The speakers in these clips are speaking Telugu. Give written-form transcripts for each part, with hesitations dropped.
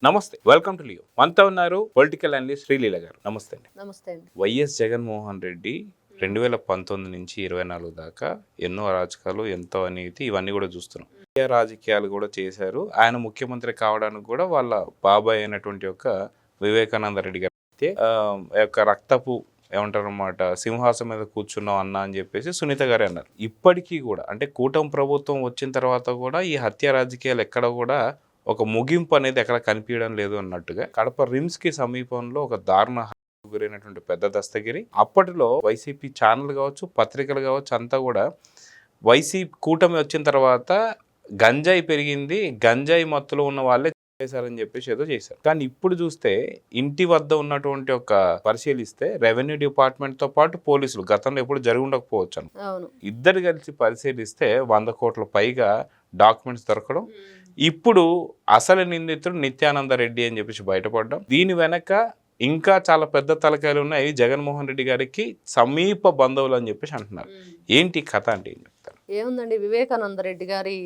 నమస్తే, వెల్కమ్ టు లియో. మనతో ఉన్నారు పొలిటికల్ అనలిస్ట్ శ్రీలీల గారు. నమస్తే అండి. నమస్తే అండి. వైఎస్ జగన్మోహన్ రెడ్డి 2019 నుంచి 24 దాకా ఎన్నో అరాచకాలు, ఎంతో అవినీతి, ఇవన్నీ కూడా చూస్తున్నాం. రాజకీయాలు కూడా చేశారు. ఆయన ముఖ్యమంత్రి కావడానికి కూడా వాళ్ళ బాబాయ్ అయినటువంటి యొక్క వివేకానంద రెడ్డి గారు అయితే యొక్క రక్తపు ఏమంటారు అన్నమాట, సింహాసం మీద కూర్చున్నాం అన్న అని చెప్పేసి సునీత గారే అన్నారు. ఇప్పటికీ కూడా అంటే కూటమి ప్రభుత్వం వచ్చిన తర్వాత కూడా ఈ హత్య రాజకీయాలు ఎక్కడ కూడా ఒక ముగింపు అనేది ఎక్కడ కనిపించడం లేదు అన్నట్టుగా కడప రిమ్స్ కి సమీపంలో ఒక దారుణ గురైనటువంటి పెద్ద దస్తగిరి. అప్పటిలో వైసీపీ ఛానల్ కావచ్చు, పత్రికలు కావచ్చు, అంతా కూడా వైసీపీ కూటమి వచ్చిన తర్వాత గంజాయి పెరిగింది, గంజాయి మత్తులో ఉన్న వాళ్ళే చేశారని చెప్పేసి ఏదో చేశారు. కానీ ఇప్పుడు చూస్తే ఇంటి వద్ద ఉన్నటువంటి ఒక పరిశీలిస్తే రెవెన్యూ డిపార్ట్మెంట్ తో పాటు పోలీసులు, గతంలో ఎప్పుడు జరిగి ఉండకపోవచ్చు అని, ఇద్దరు కలిసి పరిశీలిస్తే 100 కోట్ల పైగా డాక్యుమెంట్స్ దొరకడం. ఇప్పుడు అసలు నిందితుడు నిత్యానంద రెడ్డి అని చెప్పేసి బయటపడ్డం. దీని వెనక ఇంకా చాలా పెద్ద తలకాయలు ఉన్నాయి. జగన్మోహన్ రెడ్డి గారికి సమీప బంధువులు అని చెప్పేసి అంటున్నారు. ఏంటి కథ అంటే ఏం చెప్తారు? ఏముందండి, వివేకానంద రెడ్డి గారి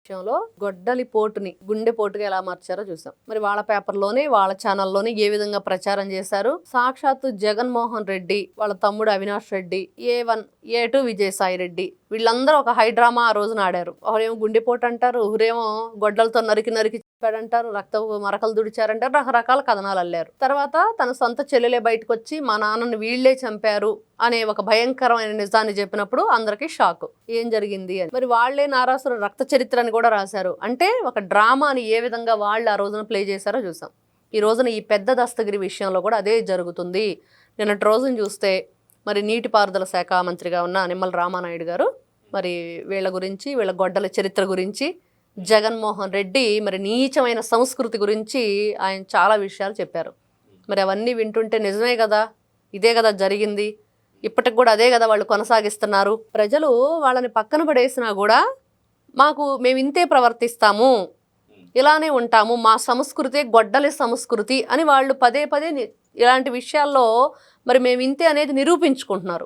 విషయంలో గొడ్డలి పోటుని గుండె పోటుగా ఎలా మార్చారో చూసాం. మరి వాళ్ళ పేపర్లోనే, వాళ్ళ ఛానల్లోనే ఏ విధంగా ప్రచారం చేశారు. సాక్షాత్తు జగన్మోహన్ రెడ్డి, వాళ్ళ తమ్ముడు అవినాష్ రెడ్డి, A1 A2 విజయసాయి రెడ్డి, వీళ్ళందరూ ఒక హైడ్రామా ఆ రోజున ఆడారు. ఒకరేమో గుండెపోటు అంటారు, ఒకరేమో గొడ్డలతో నరికి చెప్పాడంటారు, రక్త మరకలు దుడిచారంటారు, రకరకాల కథనాలు అల్లారు. తర్వాత తన సొంత చెల్లెలే బయటకు వచ్చి మా నాన్నని వీళ్లే చంపారు అనే ఒక భయంకరమైన నిజాన్ని చెప్పినప్పుడు అందరికీ షాక్. ఏం జరిగింది అని. మరి వాళ్లే నారాసుర రక్త చరిత్ర అని కూడా రాశారు. అంటే ఒక డ్రామాని ఏ విధంగా వాళ్ళు ఆ రోజున ప్లే చేశారో చూసాం. ఈ రోజున ఈ పెద్ద దస్తగిరి విషయంలో కూడా అదే జరుగుతుంది. నిన్నటి రోజున చూస్తే మరి నీటిపారుదల శాఖ మంత్రిగా ఉన్న నిమ్మల రామానాయుడు గారు మరి వీళ్ళ గురించి, వీళ్ళ గొడ్డల చరిత్ర గురించి, జగన్మోహన్ రెడ్డి మరి నీచమైన సంస్కృతి గురించి ఆయన చాలా విషయాలు చెప్పారు. మరి అవన్నీ వింటుంటే నిజమే కదా, ఇదే కదా జరిగింది, ఇప్పటికి కూడా అదే కదా వాళ్ళు కొనసాగిస్తున్నారు. ప్రజలు వాళ్ళని పక్కన పడేసినా కూడా మేము ఇంతే ప్రవర్తిస్తాము, ఇలానే ఉంటాము, మా సంస్కృతే గొడ్డలి సంస్కృతి అని వాళ్ళు పదే పదే ఇలాంటి విషయాల్లో మరి మేము ఇంతే అనేది నిరూపించుకుంటున్నారు.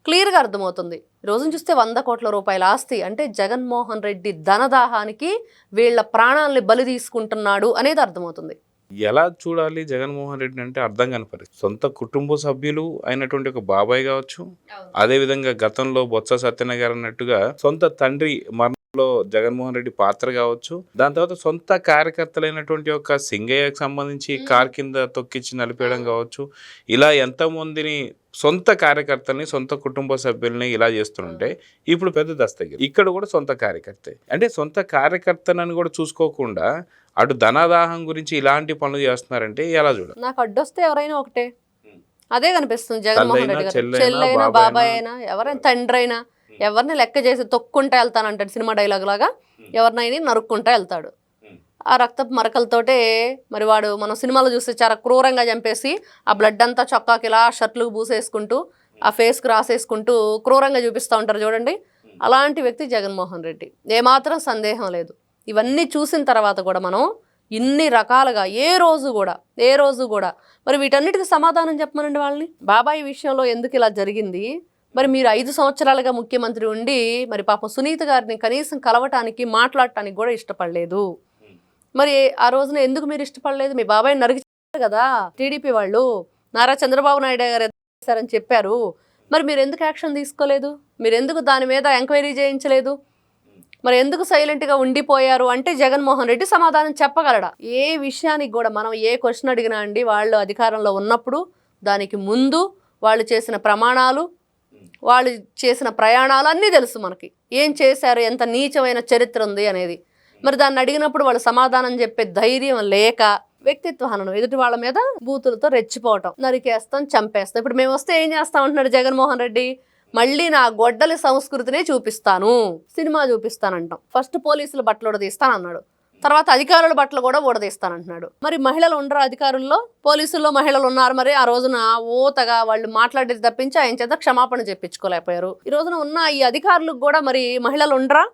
క్లియర్గా అర్థమవుతుంది. రోజును చూస్తే 100 కోట్ల రూపాయల ఆస్తి అంటే జగన్మోహన్ రెడ్డి ధనదాహానికి వీళ్ళ ప్రాణాలని బలి తీసుకుంటున్నాడు అనేది అర్థమవుతుంది. ఎలా చూడాలి జగన్మోహన్ రెడ్డి అంటే అర్థం కాని పరిస్థితి. సొంత కుటుంబ సభ్యులు అయినటువంటి ఒక బాబాయ్ కావచ్చు, అదే విధంగా గతంలో బొత్స సత్యనారాయణ గారు అన్నట్టుగా సొంత తండ్రి మరణంలో జగన్మోహన్ రెడ్డి పాత్ర కావచ్చు, దాని తర్వాత సొంత కార్యకర్తలైనటువంటి ఒక సింగయ్యకు సంబంధించి కార్ కింద తొక్కిచ్చి నలిపేయడం కావచ్చు, ఇలా ఎంతమందిని సొంత కార్యకర్తల్ని, సొంత కుటుంబ సభ్యుల్ని ఇలా చేస్తుంటే ఇప్పుడు పెద్ద దస్తగిరి ఇక్కడ కూడా సొంత కార్యకర్త. అంటే సొంత కార్యకర్తనని కూడా చూసుకోకుండా అటు ధనదాహం గురించి ఇలాంటి పనులు చేస్తున్నారంటే ఎలా చూడాలి? నాకు అడ్డొస్తే ఎవరైనా ఒకటే, అదే కనిపిస్తుంది. జగన్మోహన్ రెడ్డి గారు చెల్లైనా, బాబాయ్ అయినా, ఎవరైనా, తండ్రి అయినా, ఎవరిని లెక్క చేసి తొక్కుంటా వెళ్తానంటాడు సినిమా డైలాగ్ లాగా. ఎవరినైనా నరుక్కుంటా వెళ్తాడు. ఆ రక్తపు మరకలతోటే మరి వాడు మనం సినిమాలో చూస్తే చాలా క్రూరంగా చంపేసి ఆ బ్లడ్ అంతా చొక్కాకి ఇలా షర్ట్లకు పూసేసుకుంటూ ఆ ఫేస్కి రాసేసుకుంటూ క్రూరంగా చూపిస్తూ ఉంటారు చూడండి. అలాంటి వ్యక్తి జగన్మోహన్ రెడ్డి, ఏమాత్రం సందేహం లేదు. ఇవన్నీ చూసిన తర్వాత కూడా మనం ఇన్ని రకాలుగా ఏ రోజు కూడా మరి వీటన్నిటికీ సమాధానం చెప్పమనండి వాళ్ళని. బాబాయ్ విషయంలో ఎందుకు ఇలా జరిగింది, మరి మీరు 5 సంవత్సరాలుగా ముఖ్యమంత్రి ఉండి మరి పాపం సునీత గారిని కనీసం కలవటానికి, మాట్లాడటానికి కూడా ఇష్టపడలేదు. మరి ఆ రోజున ఎందుకు మీరు ఇష్టపడలేదు? మీ బాబాయ్ నరికించారు కదా టీడీపీ వాళ్ళు, నారా చంద్రబాబు నాయుడు గారు చేశారని చెప్పారు. మరి మీరు ఎందుకు యాక్షన్ తీసుకోలేదు? మీరు ఎందుకు దాని మీద ఎంక్వైరీ చేయించలేదు? మరి ఎందుకు సైలెంట్గా ఉండిపోయారు అంటే జగన్మోహన్ రెడ్డి సమాధానం చెప్పగలడా? ఏ విషయానికి కూడా మనం ఏ క్వశ్చన్ అడిగినా అండి, వాళ్ళు అధికారంలో ఉన్నప్పుడు, దానికి ముందు వాళ్ళు చేసిన ప్రమాణాలు, వాళ్ళు చేసిన ప్రయాణాలు అన్నీ తెలుసు మనకి. ఏం చేశారు, ఎంత నీచమైన చరిత్ర ఉంది అనేది. మరి దాన్ని అడిగినప్పుడు వాళ్ళు సమాధానం చెప్పే ధైర్యం లేక వ్యక్తిత్వ హననం, ఎదుటి వాళ్ళ మీద బూతులతో రెచ్చిపోవటం, నరికేస్తాం, చంపేస్తాం. ఇప్పుడు మేము వస్తే ఏం చేస్తాం అంటున్నాడు జగన్మోహన్ రెడ్డి, మళ్ళీ నా గొడ్డలి సంస్కృతినే చూపిస్తాను, సినిమా చూపిస్తానంటాం. ఫస్ట్ పోలీసుల బట్టలు ఊడదీస్తానన్నాడు, తర్వాత అధికారుల బట్టలు కూడా ఊడదీస్తానంటున్నాడు. మరి మహిళలు ఉండరు అధికారుల్లో, పోలీసుల్లో మహిళలు ఉన్నారు. మరి ఆ రోజున ఓతగా వాళ్ళు మాట్లాడేది తప్పించి ఆయన చేత క్షమాపణ చెప్పించుకోలేకపోయారు. ఈ రోజున ఉన్న ఈ అధికారులకు కూడా మరి మహిళలు ఉండరా?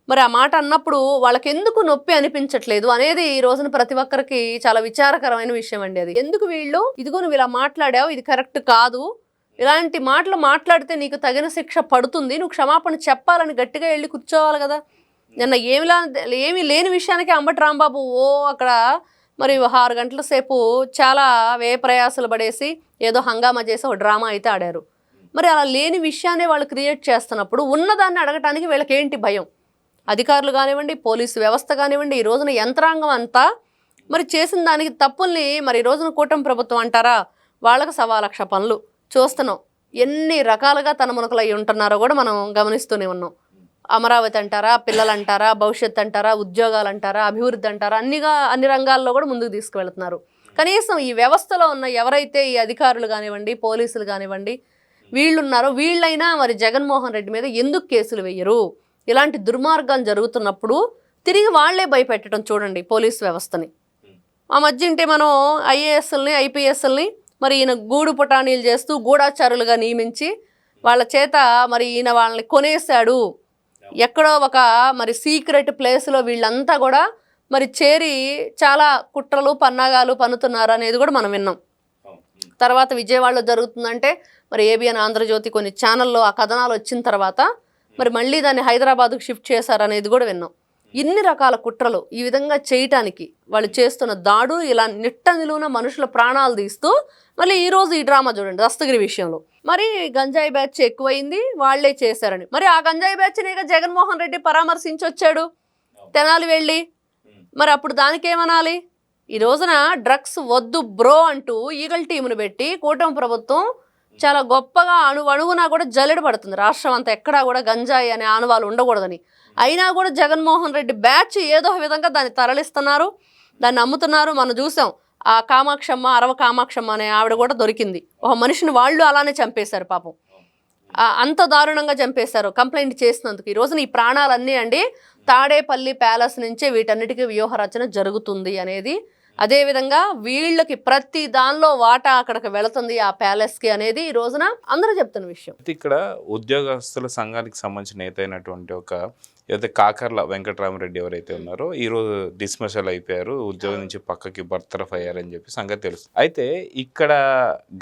మరి ఆ మాట అన్నప్పుడు వాళ్ళకి ఎందుకు నొప్పి అనిపించట్లేదు అనేది ఈ రోజున ప్రతి ఒక్కరికి చాలా విచారకరమైన విషయం అండి. అది ఎందుకు వీళ్ళు, ఇదిగో నువ్వు ఇలా మాట్లాడావు, ఇది కరెక్ట్ కాదు, ఇలాంటి మాటలు మాట్లాడితే నీకు తగిన శిక్ష పడుతుంది, నువ్వు క్షమాపణ చెప్పాలని గట్టిగా వెళ్ళి కూర్చోవాలి కదా. నిన్న ఏమీ లేని విషయానికి అంబటి రాంబాబు అక్కడ మరి 6 గంటల సేపు చాలా వ్యయ ప్రయాసలు పడేసి ఏదో హంగామా చేసి ఒక డ్రామా అయితే ఆడారు. మరి అలా లేని విషయాన్ని వాళ్ళు క్రియేట్ చేస్తున్నప్పుడు ఉన్నదాన్ని అడగటానికి వీళ్ళకి ఏంటి భయం? అధికారులు కానివ్వండి, పోలీసు వ్యవస్థ కానివ్వండి, ఈ రోజున యంత్రాంగం అంతా మరి చేసిన దానికి తప్పుల్ని మరి ఈ రోజున కూటమి ప్రభుత్వం అంటారా, వాళ్ళకి 1,00,000 పనులు చూస్తున్నాం. ఎన్ని రకాలుగా తనమునకలు అయి ఉంటున్నారో కూడా మనం గమనిస్తూనే ఉన్నాం. అమరావతి అంటారా, పిల్లలు అంటారా, భవిష్యత్తు అంటారా, ఉద్యోగాలు అంటారా, అభివృద్ధి అంటారా, అన్ని రంగాల్లో కూడా ముందుకు తీసుకువెళ్తున్నారు. కనీసం ఈ వ్యవస్థలో ఉన్న ఎవరైతే ఈ అధికారులు కానివ్వండి, పోలీసులు కానివ్వండి వీళ్ళున్నారో వీళ్ళైనా మరి జగన్మోహన్ రెడ్డి మీద ఎందుకు కేసులు వేయరు? ఇలాంటి దుర్మార్గాలు జరుగుతున్నప్పుడు తిరిగి వాళ్లే భయపెట్టడం చూడండి పోలీసు వ్యవస్థని. ఆ మధ్య ఇంటే మనం ఐఏఎస్ఎల్ని, ఐపీఎస్ఎల్ని మరి ఈయన గూడు పుటానీలు చేస్తూ గూఢాచారులుగా నియమించి వాళ్ళ చేత మరి ఈయన వాళ్ళని కొనేశాడు, ఎక్కడో ఒక మరి సీక్రెట్ ప్లేస్లో వీళ్ళంతా కూడా మరి చేరి చాలా కుట్రలు పన్నాగాలు పన్నుతున్నారు అనేది కూడా మనం విన్నాం. తర్వాత విజయవాడలో జరుగుతుందంటే మరి ఏబిఎన్ ఆంధ్రజ్యోతి కొన్ని ఛానల్లో ఆ కథనాలు వచ్చిన తర్వాత మరి మళ్ళీ దాన్ని హైదరాబాద్కు షిఫ్ట్ చేశారనేది కూడా విన్నాం. ఇన్ని రకాల కుట్రలు ఈ విధంగా చేయటానికి వాళ్ళు చేస్తున్న దాడు, ఇలా నిట్ట నిలువున మనుషుల ప్రాణాలు తీస్తూ మళ్ళీ ఈరోజు ఈ డ్రామా చూడండి దస్తగిరి విషయంలో. మరి గంజాయి బ్యాచ్ ఎక్కువైంది, వాళ్లే చేశారని. మరి ఆ గంజాయి బ్యాచ్ని జగన్మోహన్ రెడ్డి పరామర్శించి వచ్చాడు తెనాలి వెళ్ళి. మరి అప్పుడు దానికేమనాలి? ఈ రోజున డ్రగ్స్ వద్దు బ్రో అంటూ ఈగల్ టీమును పెట్టి కూటమి ప్రభుత్వం చాలా గొప్పగా అణువునా కూడా జల్లెడ పడుతుంది. రాష్ట్రం అంతా ఎక్కడా కూడా గంజాయి అనే ఆనవాళ్ళు ఉండకూడదని. అయినా కూడా జగన్మోహన్ రెడ్డి బ్యాచ్ ఏదో విధంగా దాన్ని తరలిస్తున్నారు, దాన్ని అమ్ముతున్నారు. మనం చూసాం ఆ కామాక్షమ్మ, అరవ కామాక్షమ్మ అనే ఆవిడ కూడా దొరికింది. ఒక మనిషిని వాళ్ళు అలానే చంపేశారు పాపం, అంత దారుణంగా చంపేశారు కంప్లైంట్ చేసినందుకు. ఈ రోజున ఈ ప్రాణాలన్నీ అండి తాడేపల్లి ప్యాలెస్ నుంచే వీటన్నిటికీ వ్యూహరచన జరుగుతుంది అనేది. అదేవిధంగా వీళ్ళకి ప్రతి దానిలో వాటా అక్కడికి వెళుతుంది ఆ ప్యాలెస్కి అనేది ఈ రోజున అందరూ చెప్తున్న విషయం. ఇక్కడ ఉద్యోగస్తుల సంఘానికి సంబంధించిన నేత అయినటువంటి ఒక ఏదైతే కాకర్ల వెంకటరామరెడ్డి ఎవరైతే ఉన్నారో ఈరోజు డిస్మిసల్ అయిపోయారు, ఉద్యోగం నుంచి పక్కకి బర్తరఫ్ అయ్యారని చెప్పి సంగతి తెలుసు. అయితే ఇక్కడ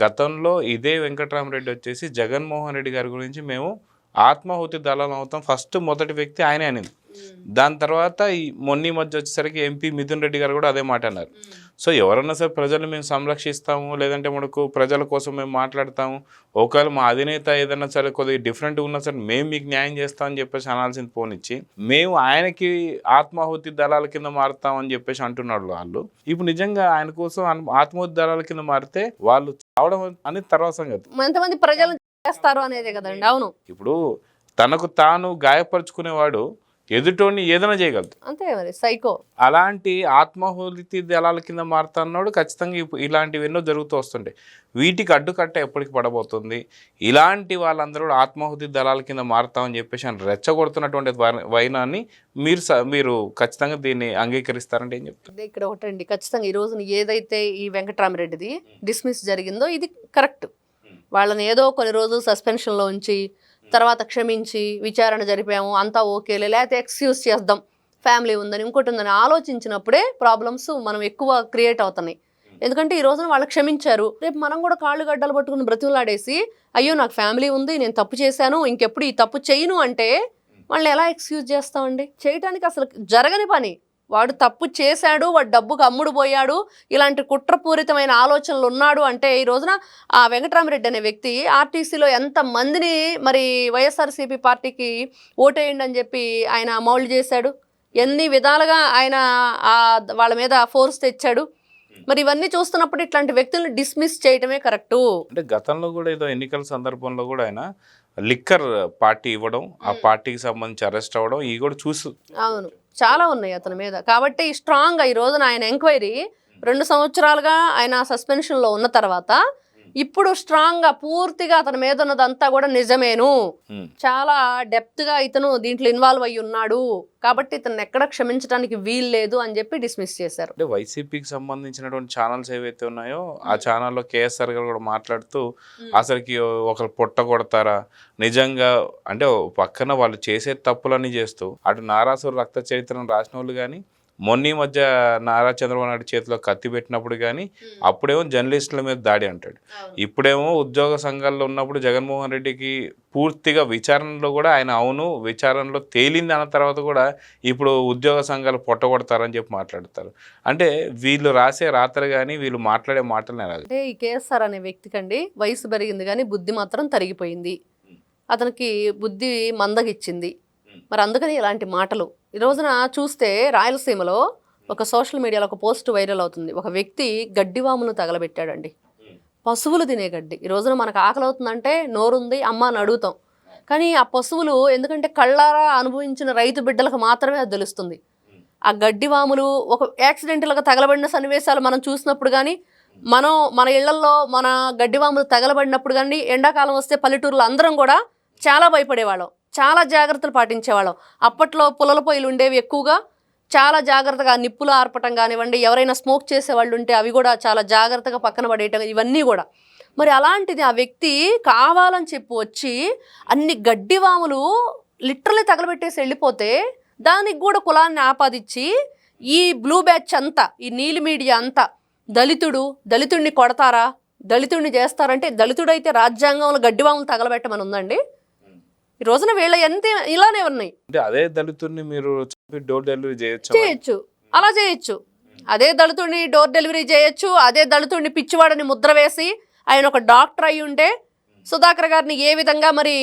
గతంలో ఇదే వెంకటరామరెడ్డి వచ్చేసి జగన్మోహన్ రెడ్డి గారి గురించి మేము ఆత్మాహుతి దళాలు అవుతాం ఫస్ట్ మొదటి వ్యక్తి ఆయనే అనింది. దాని తర్వాత ఈ మధ్య వచ్చేసరికి ఎంపీ మిథున్ రెడ్డి గారు కూడా అదే మాట అన్నారు. సో ఎవరన్నా సరే ప్రజలు మేము సంరక్షిస్తాము, లేదంటే మనకు ప్రజల కోసం మేము మాట్లాడతాము, ఒకవేళ మా అధినేత ఏదైనా సరే కొద్దిగా డిఫరెంట్గా ఉన్నా సరే మేము మీకు న్యాయం చేస్తామని చెప్పేసి అనాల్సింది పోనిచ్చి మేము ఆయనకి ఆత్మాహుతి దళాల కింద మారుతామని చెప్పేసి అంటున్నాడు వాళ్ళు. ఇప్పుడు నిజంగా ఆయన కోసం ఆత్మాహుతి దళాల కింద మారితే వాళ్ళు చావడం అనేది తర్వాత సంగతి. ఎంతమంది ప్రజలు చేస్తారు అనేదే కదండి. అవును, ఇప్పుడు తనకు తాను గాయపరుచుకునేవాడు ఎదుటోని ఏదైనా చేయగలదు, అంతే మరి సైకో. అలాంటి ఆత్మాహుతి దళాల కింద మారుతున్నాడు. ఖచ్చితంగా ఇలాంటివి ఎన్నో జరుగుతూ వస్తుంటాయి. వీటికి అడ్డుకట్ట ఎప్పటికి పడబోతుంది? ఇలాంటి వాళ్ళందరూ ఆత్మాహుతి దళాల కింద మారుతామని చెప్పేసి అని రెచ్చగొడుతున్నటువంటి వైనాన్ని మీరు ఖచ్చితంగా దీన్ని అంగీకరిస్తారంటే ఏం చెప్తారు? ఇక్కడ ఒకటండి, ఖచ్చితంగా ఈ రోజున ఏదైతే ఈ వెంకటరామరెడ్డిది డిస్మిస్ జరిగిందో ఇది కరెక్ట్. వాళ్ళని ఏదో కొన్ని రోజులు సస్పెన్షన్లో ఉంచి తర్వాత క్షమించి విచారణ జరిపాము అంతా ఓకేలే, లేకపోతే ఎక్స్క్యూజ్ చేద్దాం ఫ్యామిలీ ఉందని ఇంకోటి ఉందని ఆలోచించినప్పుడే ప్రాబ్లమ్స్ మనం ఎక్కువ క్రియేట్ అవుతున్నాయి. ఎందుకంటే ఈ రోజున వాళ్ళు క్షమించారు, రేపు మనం కూడా కాళ్ళు గడ్డలు పట్టుకుని బ్రతుకులాడేసి అయ్యో నాకు ఫ్యామిలీ ఉంది, నేను తప్పు చేశాను, ఇంకెప్పుడు ఈ తప్పు చేయను అంటే వాళ్ళని ఎలా ఎక్స్క్యూజ్ చేస్తామండి? చేయటానికి అసలు జరగని పని. వాడు తప్పు చేశాడు, వాడు డబ్బుకు అమ్ముడు పోయాడు, ఇలాంటి కుట్రపూరితమైన ఆలోచనలు ఉన్నాడు అంటే ఈ రోజున ఆ వెంకటరామరెడ్డి అనే వ్యక్తి ఆర్టీసీలో ఎంతమందిని మరి వైఎస్ఆర్సీపీ పార్టీకి ఓటేయండి అని చెప్పి ఆయన మౌల్డ్ చేశాడు, ఎన్ని విధాలుగా ఆయన వాళ్ళ మీద ఫోర్స్ తెచ్చాడు. మరి ఇవన్నీ చూస్తున్నప్పుడు ఇట్లాంటి వ్యక్తులను డిస్మిస్ చేయడమే కరెక్టు. అంటే గతంలో కూడా ఏదో ఎన్నికల సందర్భంలో కూడా ఆయన లిక్కర్ పార్టీ ఇవ్వడం, ఆ పార్టీకి సంబంధించి అరెస్ట్ అవ్వడం ఇవి కూడా చూసు. అవును, చాలా ఉన్నాయి అతని మీద. కాబట్టి స్ట్రాంగ్గా ఈ రోజున ఆయన ఎంక్వైరీ 2 సంవత్సరాలుగా ఆయన సస్పెన్షన్లో ఉన్న తర్వాత ఇప్పుడు స్ట్రాంగ్గా పూర్తిగా అతని మీద ఉన్నదంతా కూడా నిజమేను, చాలా డెప్త్గా ఇతను దీంట్లో ఇన్వాల్వ్ అయ్యి ఉన్నాడు కాబట్టి ఇతను ఎక్కడ క్షమించడానికి వీలు లేదు అని చెప్పి డిస్మిస్ చేశారు. అంటే వైసీపీకి సంబంధించినటువంటి ఛానల్స్ ఏవైతే ఉన్నాయో ఆ ఛానల్లో కేఎస్ఆర్ గారు కూడా మాట్లాడుతూ అసలుకి ఒకరు పొట్ట కొడతారా నిజంగా అంటే పక్కన వాళ్ళు చేసే తప్పులన్నీ చేస్తూ అటు నారాసుర రక్త చరిత్రను రాసిన వాళ్ళు కానీ మొన్న ఈ మధ్య నారా చంద్రబాబు నాయుడు చేతిలో కత్తి పెట్టినప్పుడు కానీ అప్పుడేమో జర్నలిస్టుల మీద దాడి అంటాడు. ఇప్పుడేమో ఉద్యోగ సంఘాల్లో ఉన్నప్పుడు జగన్మోహన్ రెడ్డికి పూర్తిగా విచారణలో కూడా ఆయన అవును విచారణలో తేలింది అన్న తర్వాత కూడా ఇప్పుడు ఉద్యోగ సంఘాలు పొట్టగొడతారని చెప్పి మాట్లాడతారు. అంటే వీళ్ళు రాసే రాత్రి కానీ వీళ్ళు మాట్లాడే మాటలు అంటే ఈ కేఎస్ఆర్ అనే వ్యక్తికండి వయసు పెరిగింది కానీ బుద్ధి మాత్రం తరిగిపోయింది. అతనికి బుద్ధి మందగిచ్చింది. మరి అందుకని ఇలాంటి మాటలు ఈ రోజున చూస్తే రాయలసీమలో ఒక సోషల్ మీడియాలో ఒక పోస్ట్ వైరల్ అవుతుంది. ఒక వ్యక్తి గడ్డివామును తగలబెట్టాడండి. పశువులు తినే గడ్డి. ఈ రోజున మనకు ఆకలి అవుతుందంటే నోరుంది అమ్మ అని అడుగుతాం. కానీ ఆ పశువులు ఎందుకంటే కళ్ళారా అనుభవించిన రైతు బిడ్డలకు మాత్రమే అది తెలుస్తుంది. ఆ గడ్డివాములు ఒక యాక్సిడెంటల్గా తగలబడిన సన్నివేశాలు మనం చూసినప్పుడు కానీ మన ఇళ్లల్లో మన గడ్డివాములు తగలబడినప్పుడు కానీ ఎండాకాలం వస్తే పల్లెటూరులో అందరం కూడా చాలా భయపడేవాళ్ళం, చాలా జాగ్రత్తలు పాటించేవాళ్ళం. అప్పట్లో పుల్లల పొయ్యిలు ఉండేవి ఎక్కువగా, చాలా జాగ్రత్తగా నిప్పులు ఆర్పటం కానివ్వండి, ఎవరైనా స్మోక్ చేసేవాళ్ళు ఉంటే అవి కూడా చాలా జాగ్రత్తగా పక్కన పడేయటం, ఇవన్నీ కూడా. మరి అలాంటిది ఆ వ్యక్తి కావాలని చెప్పి వచ్చి అన్ని గడ్డివాములు లిటరల్లీ తగలబెట్టేసి వెళ్ళిపోతే దానికి కూడా కులాన్ని ఆపాదించి ఈ బ్లూ బ్యాచ్ అంతా, ఈ నీలి మీడియా అంతా దళితుడిని కొడతారా, దళితుడిని చేస్తారంటే దళితుడైతే రాజ్యాంగంలో గడ్డివాములు తగలబెట్టమని ఉందండి. ఈ రోజున వీళ్ళ ఎంత ఇలానే ఉన్నాయి. అదే దళితుడిని మీరు డోర్ డెలివరీ చేయొచ్చు, అలా చేయొచ్చు. అదే దళితుడిని డోర్ డెలివరీ చేయొచ్చు. అదే దళితుడిని పిచ్చివాడని ముద్ర వేసి ఆయన ఒక డాక్టర్ అయి ఉంటే సుధాకర్ గారిని ఏ విధంగా మరి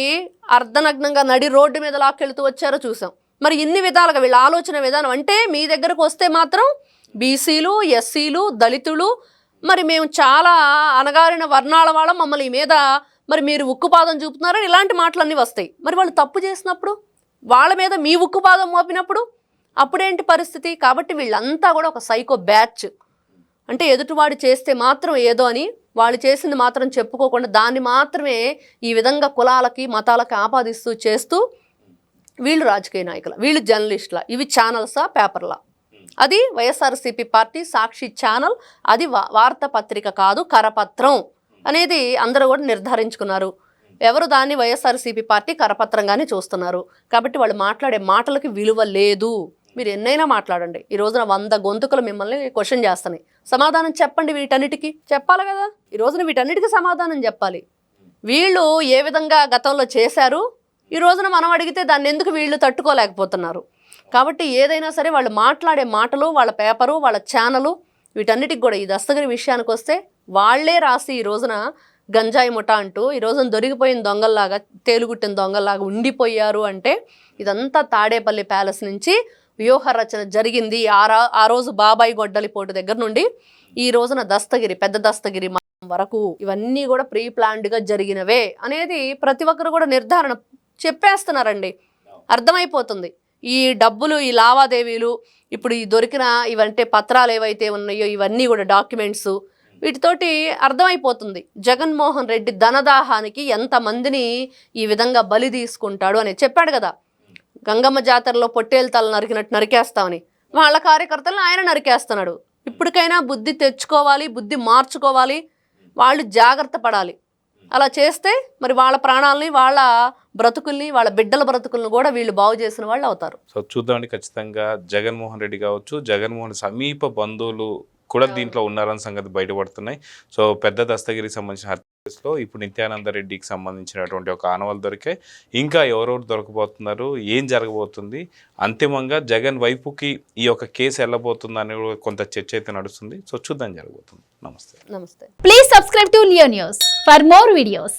అర్ధనగ్నంగా నడి రోడ్డు మీద లాక్కెళ్తూ వచ్చారో చూసాం. మరి ఇన్ని విధాలుగా వీళ్ళ ఆలోచన విధానం. అంటే మీ దగ్గరకు వస్తే మాత్రం బీసీలు, ఎస్సీలు, దళితులు, మరి మేము చాలా అణగారిన వర్ణాల వాళ్ళం, మమ్మల్ని మీద మరి మీరు ఉక్కుపాదం చూపుతున్నారని ఇలాంటి మాటలన్నీ వస్తాయి. మరి వాళ్ళు తప్పు చేసినప్పుడు వాళ్ళ మీద మీ ఉక్కుపాదం మోపినప్పుడు అప్పుడేంటి పరిస్థితి? కాబట్టి వీళ్ళంతా కూడా ఒక సైకో బ్యాచ్. అంటే ఎదుటివాడు చేస్తే మాత్రం ఏదో అని వాళ్ళు చేసింది మాత్రం చెప్పుకోకుండా దాన్ని మాత్రమే ఈ విధంగా కులాలకి మతాలకి ఆపాదిస్తూ చేస్తూ వీళ్ళు రాజకీయ నాయకుల, వీళ్ళు జర్నలిస్టుల, ఇవి ఛానల్సా పేపర్లా? అది వైఎస్ఆర్సీపీ పార్టీ సాక్షి ఛానల్, అది వార్తాపత్రిక కాదు కరపత్రం అనేది అందరూ కూడా నిర్ధారించుకున్నారు. ఎవరు దాన్ని వైఎస్ఆర్సీపీ పార్టీ కరపత్రంగానే చూస్తున్నారు. కాబట్టి వాళ్ళు మాట్లాడే మాటలకి విలువ లేదు. మీరు ఎన్నైనా మాట్లాడండి. ఈ రోజున 100 గొంతుకులు మిమ్మల్ని క్వశ్చన్ చేస్తున్నాయి. సమాధానం చెప్పండి. వీటన్నిటికీ చెప్పాలి కదా. ఈ రోజున వీటన్నిటికీ సమాధానం చెప్పాలి. వీళ్ళు ఏ విధంగా గతంలో చేశారు, ఈ రోజున మనం అడిగితే దాన్ని ఎందుకు వీళ్ళు తట్టుకోలేకపోతున్నారు. కాబట్టి ఏదైనా సరే వాళ్ళు మాట్లాడే మాటలు, వాళ్ళ పేపరు, వాళ్ళ ఛానలు, వీటన్నిటికి కూడా ఈ దస్తగిరి విషయానికి వస్తే వాళ్లే రాసి ఈ రోజున గంజాయి ముఠా అంటూ ఈ రోజున దొరికిపోయిన దొంగల్లాగా, తేలుగుట్టిన దొంగల్లాగా ఉండిపోయారు. అంటే ఇదంతా తాడేపల్లి ప్యాలెస్ నుంచి వ్యూహ రచన జరిగింది. ఆ రోజు బాబాయి గొడ్డలి పోటు దగ్గర నుండి ఈ రోజున దస్తగిరి, పెద్ద దస్తగిరి వరకు ఇవన్నీ కూడా ప్రీ ప్లాన్డ్గా జరిగినవే అనేది ప్రతి ఒక్కరు కూడా నిర్ధారణ చెప్పేస్తున్నారండి. అర్థమైపోతుంది. ఈ డబ్బులు, ఈ లావాదేవీలు, ఇప్పుడు ఈ దొరికిన ఇవంటే పత్రాలు ఏవైతే ఉన్నాయో ఇవన్నీ కూడా డాక్యుమెంట్స్, వీటితోటి అర్థమైపోతుంది జగన్మోహన్ రెడ్డి ధనదాహానికి ఎంతమందిని ఈ విధంగా బలి తీసుకుంటాడు అని చెప్పాడు కదా. గంగమ్మ జాతరలో పొట్టేలు తల నరికినట్టు నరికేస్తామని వాళ్ళ కార్యకర్తలను ఆయన నరికేస్తున్నాడు. ఇప్పటికైనా బుద్ధి తెచ్చుకోవాలి, బుద్ధి మార్చుకోవాలి, వాళ్ళు జాగ్రత్త పడాలి. అలా చేస్తే మరి వాళ్ళ ప్రాణాలని, వాళ్ళ బ్రతుకుల్ని, వాళ్ళ బిడ్డల బ్రతుకులను కూడా వీళ్ళు బాగు చేసిన వాళ్ళు అవుతారు. సో చూద్దామండి. ఖచ్చితంగా జగన్మోహన్ రెడ్డి కావచ్చు, జగన్మోహన్ సమీప బంధువులు కూడా దీంట్లో ఉన్నారన్న సంగతి బయటపడుతున్నాయి. సో పెద్ద దస్తగిరికి సంబంధించిన హత్యలో ఇప్పుడు నిత్యానంద రెడ్డికి సంబంధించినటువంటి ఒక ఆనవాళ్ళు దొరికాయి. ఇంకా ఎవరెవరు దొరకబోతున్నారు, ఏం జరగబోతుంది, అంతిమంగా జగన్ వైపుకి ఈ యొక్క కేసు వెళ్ళబోతుంది అని కొంత చర్చ అయితే నడుస్తుంది. సో చూద్దాం జరగబోతుంది. నమస్తే. నమస్తే. Please subscribe to Leo news for more videos.